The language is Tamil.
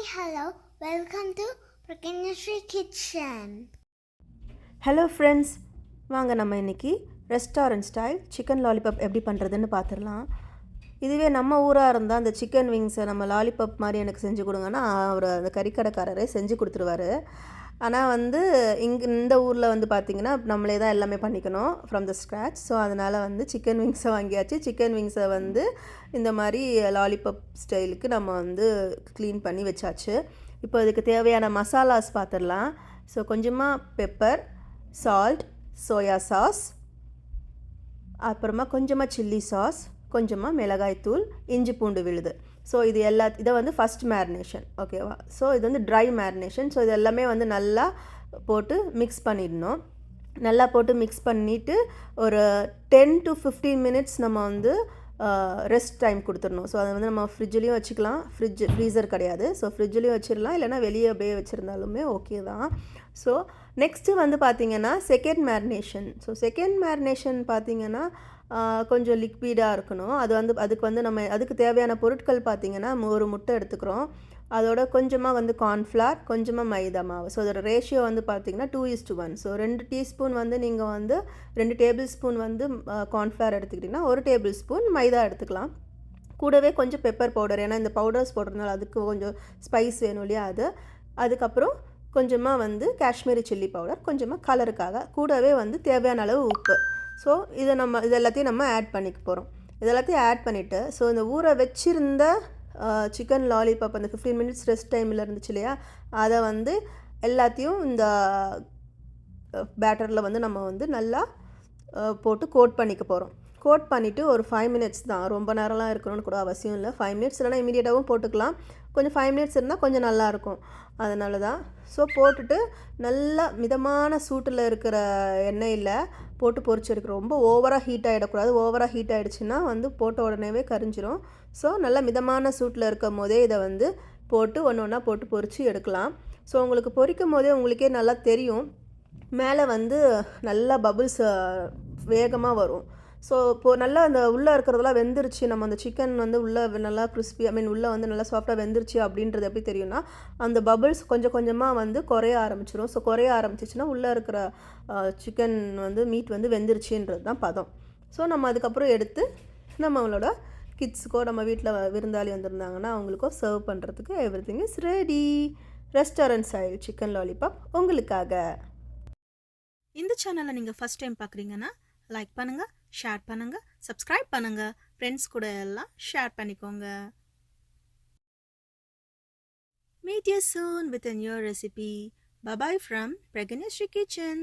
Hello, welcome to Prakanyashree Kitchen. Hello friends, வாங்க நம்ம இன்றைக்கி ரெஸ்டாரண்ட் ஸ்டைல் சிக்கன் லாலிபாப் எப்படி பண்ணுறதுன்னு பார்த்துடலாம். இதுவே நம்ம ஊராக இருந்தால் அந்த சிக்கன் விங்ஸை நம்ம லாலிபாப் மாதிரி எனக்கு செஞ்சு கொடுங்கன்னா அவர் அந்த கறிக்கடைக்காரரே செஞ்சு கொடுத்துருவாரு. ஆனால் இந்த ஊரில் பார்த்திங்கன்னா நம்மளே தான் எல்லாமே பண்ணிக்கணும் ஃப்ரம் த ஸ்க்ராட்ச். ஸோ அதனால் சிக்கன் விங்ஸை வாங்கியாச்சு. சிக்கன் விங்ஸை இந்த மாதிரி லாலிபாப் ஸ்டைலுக்கு நம்ம க்ளீன் பண்ணி வச்சாச்சு. இப்போ இதுக்கு தேவையான மசாலாஸ் பார்த்துடலாம். ஸோ கொஞ்சமாக பெப்பர், சால்ட், சோயா சாஸ், அப்புறமா கொஞ்சமாக சில்லி சாஸ், கொஞ்சமாக மிளகாய்த்தூள், இஞ்சி பூண்டு விழுது. ஸோ இது இதை ஃபஸ்ட் மேரினேஷன், ஓகேவா? ஸோ இது ட்ரை மேரினேஷன். ஸோ இது எல்லாமே நல்லா போட்டு மிக்ஸ் பண்ணிடணும். நல்லா போட்டு மிக்ஸ் பண்ணிவிட்டு ஒரு 10 to 15 மினிட்ஸ் நம்ம ரெஸ்ட் டைம் கொடுத்துடணும். ஸோ அதை நம்ம ஃப்ரிட்ஜ்லேயும் வச்சுக்கலாம். ஃப்ரீசர் கிடையாது. ஸோ ஃப்ரிட்ஜ்லேயும் வச்சிடலாம், இல்லைனா வெளியே அப்படியே வச்சுருந்தாலுமே ஓகே தான். ஸோ நெக்ஸ்ட்டு பார்த்திங்கன்னா second marination. So second marination பார்த்திங்கன்னா கொஞ்சம் லிக்விடாக இருக்கணும். அதுக்கு நம்ம அதுக்கு தேவையான பொருட்கள் பார்த்திங்கன்னா ஒரு முட்டை எடுத்துக்கிறோம். அதோட கொஞ்சமாக கார்ன்ஃப்ளவர், கொஞ்சமாக மைதா மாவு. ஸோ அதோட ரேஷியோ பார்த்திங்கன்னா 2:1. ஸோ 2 டீஸ்பூன் நீங்கள் 2 டேபிள் ஸ்பூன் கார்ன்ஃப்ளவர் எடுத்துக்கிட்டிங்கன்னா 1 டேபிள் ஸ்பூன் மைதா எடுத்துக்கலாம். கூடவே கொஞ்சம் பெப்பர் பவுடர், ஏன்னா இந்த பவுடர்ஸ் போடுறதுனால அதுக்கு கொஞ்சம் ஸ்பைஸ் வேணும் இல்லையா, அதுக்கப்புறம் கொஞ்சமாக காஷ்மீரி சில்லி பவுடர், கொஞ்சமாக கலருக்காக, கூடவே தேவையான அளவு உப்பு. ஸோ இது எல்லாத்தையும் நம்ம ஆட் பண்ணிக்க போகிறோம். இதெல்லாத்தையும் ஆட் பண்ணிவிட்டு, ஸோ இந்த ஊற வச்சுருந்த சிக்கன் லாலிபாப் அந்த 15 மினிட்ஸ் ரெஸ்ட் டைமில் இருந்துச்சு இல்லையா, அதை எல்லாத்தையும் இந்த பேட்டரில் நம்ம நல்லா போட்டு கோட் பண்ணிக்க போகிறோம். கோட் பண்ணிவிட்டு ஒரு 5 மினிட்ஸ் தான், ரொம்ப நேரம்லாம் இருக்கணும்னு கூட அவசியம் இல்லை. 5 மினிட்ஸ் இல்லைனா இமீடியட்டாகவும் போட்டுக்கலாம். கொஞ்சம் 5 மினிட்ஸ் இருந்தால் கொஞ்சம் நல்லாயிருக்கும், அதனால தான். ஸோ போட்டுட்டு நல்லா மிதமான சூட்டில் இருக்கிற எண்ணெயில் போட்டு பொரிச்சு எடுக்கிறோம். ரொம்ப ஓவராக ஹீட் ஆகிடக்கூடாது. ஓவராக ஹீட் ஆகிடுச்சுன்னா போட்ட உடனேவே கரிஞ்சிரும். ஸோ நல்லா மிதமான சூட்டில் இருக்கும் போதே இதை போட்டு ஒன்று ஒன்றா போட்டு பொரித்து எடுக்கலாம். ஸோ உங்களுக்கு பொரிக்கும் போதே உங்களுக்கே நல்லா தெரியும், மேலே நல்லா பபுள்ஸ் வேகமாக வரும். ஸோ இப்போது நல்லா அந்த உள்ளே இருக்கிறதெல்லாம் வெந்துருச்சு, நம்ம அந்த சிக்கன் உள்ளே நல்லா கிறிஸ்பி, உள்ளே நல்லா சாஃப்டாக வெந்துருச்சு அப்படின்றது எப்படி தெரியும்னா, அந்த பபுள்ஸ் கொஞ்சம் கொஞ்சமாக குறைய ஆரம்பிச்சிடும். ஸோ குறைய ஆரம்பிச்சிச்சுன்னா உள்ளே இருக்கிற சிக்கன் மீட் வெந்துருச்சுன்றது தான் பதம். ஸோ நம்ம அதுக்கப்புறம் எடுத்து நம்மளோட கிட்ஸுக்கோ நம்ம வீட்டில் விருந்தாளி வந்திருந்தாங்கன்னா அவங்களுக்கோ சர்வ் பண்ணுறதுக்கு everything is ready. Restaurant style chicken lollipop உங்களுக்காக. இந்த சேனலை நீங்கள் ஃபஸ்ட் டைம் பார்க்குறீங்கன்னா லைக் பண்ணுங்கள், ஷேர் பண்ணுங்கள், சப்ஸ்கிரைப் பண்ணுங்கள், ஃப்ரெண்ட்ஸ் கூட எல்லாம் ஷேர் பண்ணிக்கோங்க. Meet you soon with a new recipe. Bye bye from Prakanyashree Kitchen.